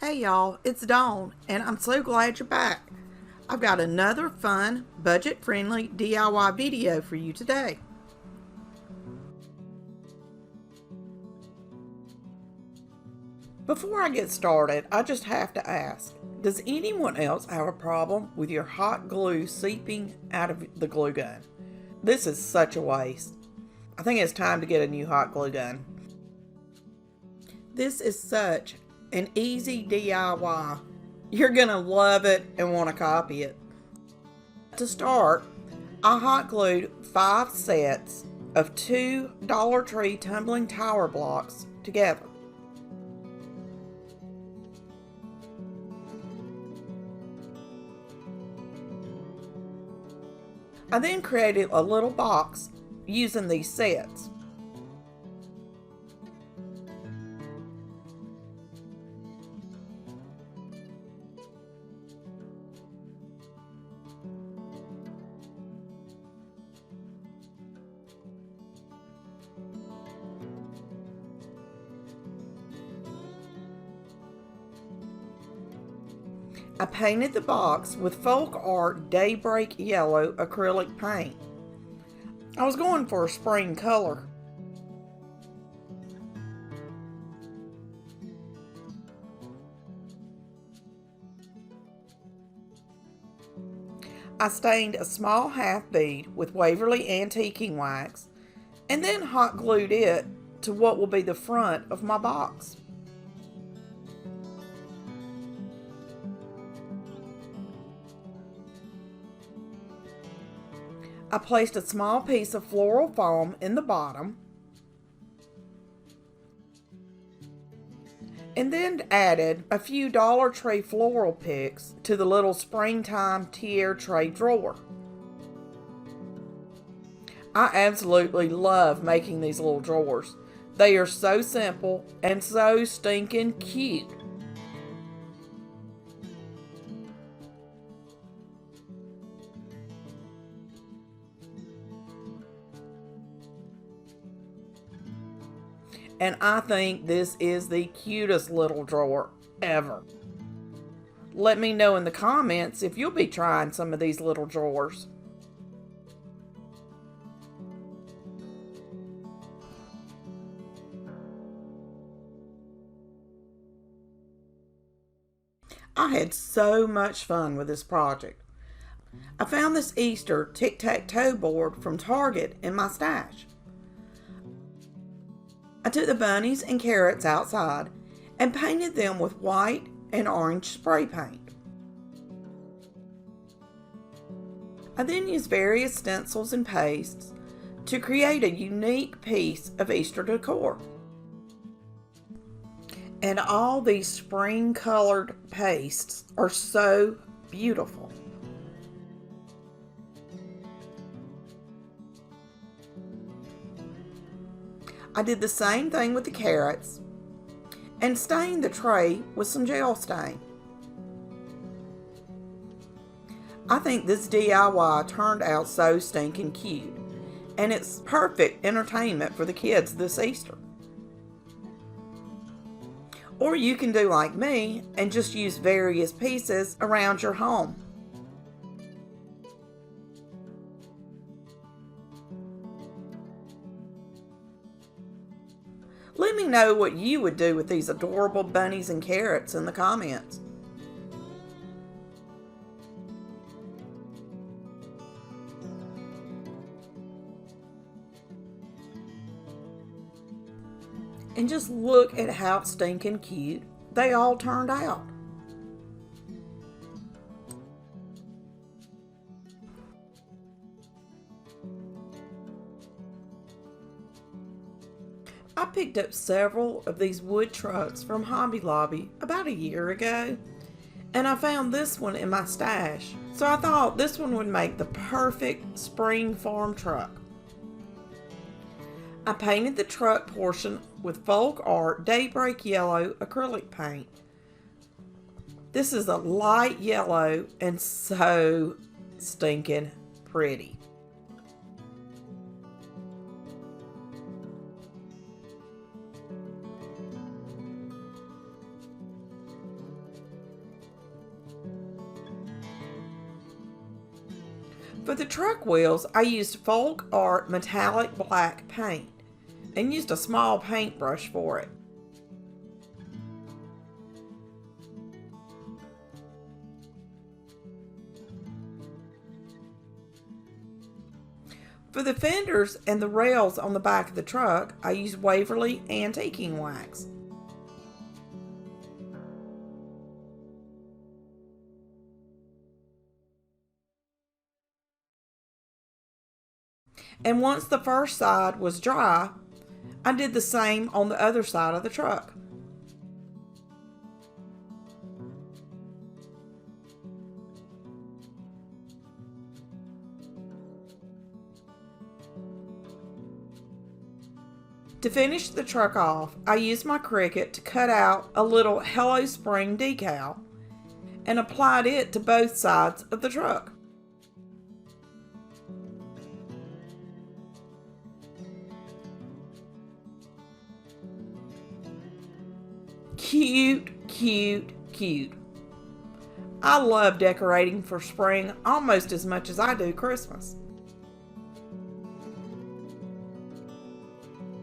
Hey y'all, it's Dawn, and I'm so glad you're back. I've got another fun, budget-friendly DIY video for you today. Before I get started, I just have to ask, does anyone else have a problem with your hot glue seeping out of the glue gun? This is such a waste. I think it's time to get a new hot glue gun. This is such an easy DIY. You're gonna love it and want to copy it. To start, I hot glued 5 sets of 2 Dollar Tree tumbling tower blocks together. I then created a little box using these sets. I painted the box with Folk Art Daybreak Yellow acrylic paint. I was going for a spring color. I stained a small half bead with Waverly antiquing wax and then hot glued it to what will be the front of my box. I placed a small piece of floral foam in the bottom and then added a few Dollar Tree floral picks to the little springtime tier tray drawer. I absolutely love making these little drawers. They are so simple and so stinking cute. And I think this is the cutest little drawer ever. Let me know in the comments if you'll be trying some of these little drawers. I had so much fun with this project. I found this Easter tic-tac-toe board from Target in my stash. I took the bunnies and carrots outside and painted them with white and orange spray paint. I then used various stencils and pastes to create a unique piece of Easter decor. And all these spring colored pastes are so beautiful. I did the same thing with the carrots and stained the tray with some gel stain. I think this DIY turned out so stinking cute, and it's perfect entertainment for the kids this Easter. Or you can do like me and just use various pieces around your home. Let me know what you would do with these adorable bunnies and carrots in the comments. And just look at how stinking cute they all turned out. I picked up several of these wood trucks from Hobby Lobby about a year ago, and I found this one in my stash, so I thought this one would make the perfect spring farm truck. I painted the truck portion with Folk Art Daybreak Yellow acrylic paint. This is a light yellow and so stinking pretty. For the truck wheels, I used folk art metallic black paint and used a small paintbrush for it. For the fenders and the rails on the back of the truck, I used Waverly antiquing wax. And once the first side was dry, I did the same on the other side of the truck. To finish the truck off, I used my Cricut to cut out a little Hello Spring decal and applied it to both sides of the truck. Cute, cute, cute. I love decorating for spring almost as much as I do Christmas.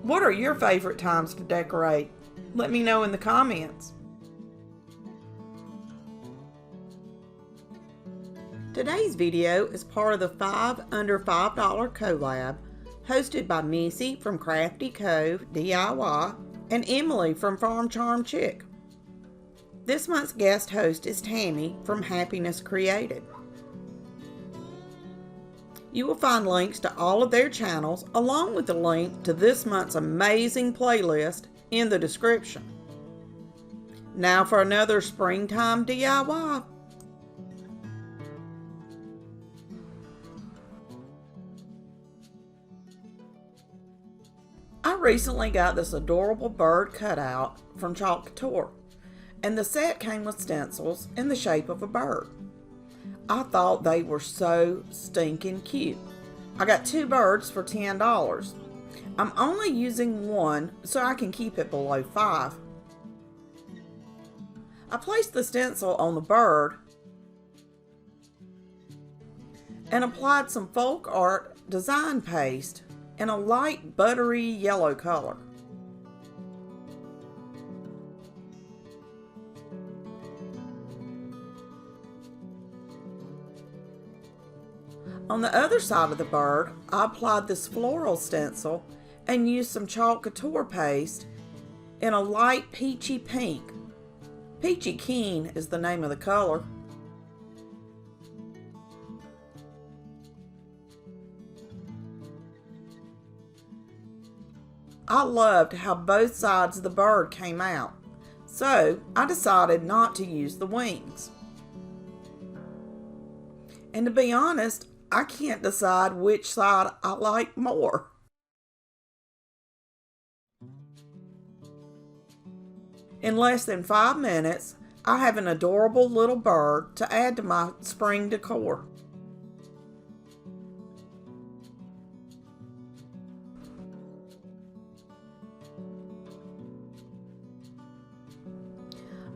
What are your favorite times to decorate? Let me know in the comments. Today's video is part of the 5 Under $5 collab hosted by Missy from Crafty Cove DIY and Emily from Farm Charm Chick. This month's guest host is Tammy from Happiness Created. You will find links to all of their channels along with the link to this month's amazing playlist in the description. Now for another springtime DIY. I recently got this adorable bird cutout from COUTURE, and the set came with stencils in the shape of a bird. I thought they were so stinking cute. I got 2 birds for $10. I'm only using one so I can keep it below 5. I placed the stencil on the bird and applied some folk art design paste in a light buttery yellow color. On the other side of the bird, I applied this floral stencil and used some chalk couture paste in a light peachy pink. Peachy Keen is the name of the color. I loved how both sides of the bird came out, so I decided not to use the wings. And to be honest, I can't decide which side I like more. In less than 5 minutes, I have an adorable little bird to add to my spring decor.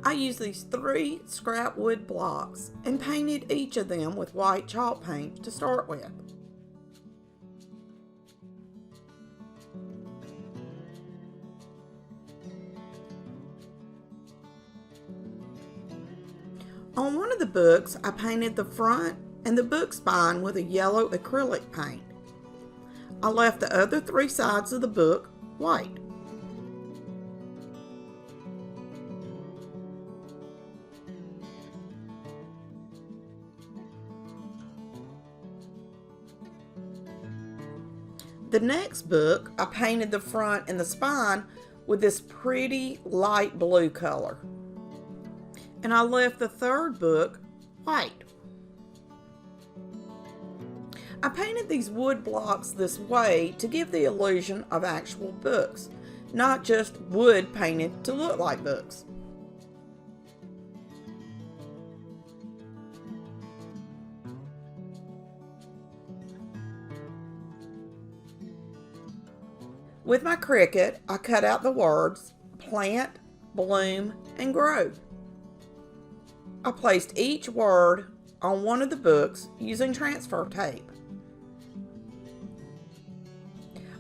I used these 3 scrap wood blocks and painted each of them with white chalk paint to start with. On one of the books, I painted the front and the book spine with a yellow acrylic paint. I left the other 3 sides of the book white. The next book, I painted the front and the spine with this pretty light blue color. And I left the third book white. I painted these wood blocks this way to give the illusion of actual books, not just wood painted to look like books. With my Cricut, I cut out the words plant, bloom, and grow. I placed each word on one of the books using transfer tape.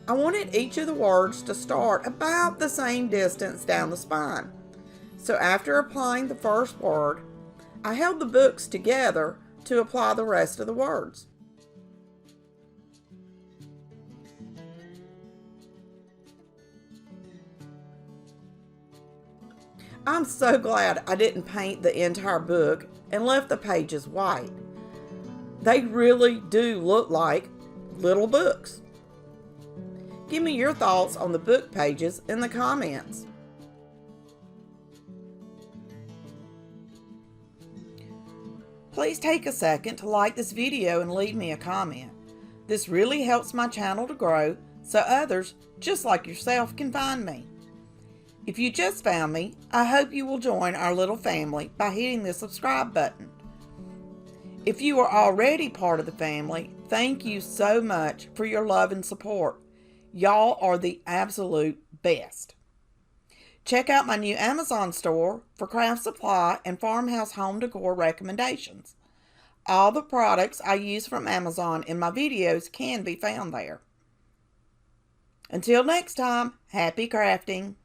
I wanted each of the words to start about the same distance down the spine. So after applying the first word, I held the books together to apply the rest of the words. I'm so glad I didn't paint the entire book and left the pages white. They really do look like little books. Give me your thoughts on the book pages in the comments. Please take a second to like this video and leave me a comment. This really helps my channel to grow so others just like yourself can find me. If you just found me, I hope you will join our little family by hitting the subscribe button. If you are already part of the family, thank you so much for your love and support. Y'all are the absolute best. Check out my new Amazon store for craft supply and farmhouse home decor recommendations. All the products I use from Amazon in my videos can be found there. Until next time, happy crafting!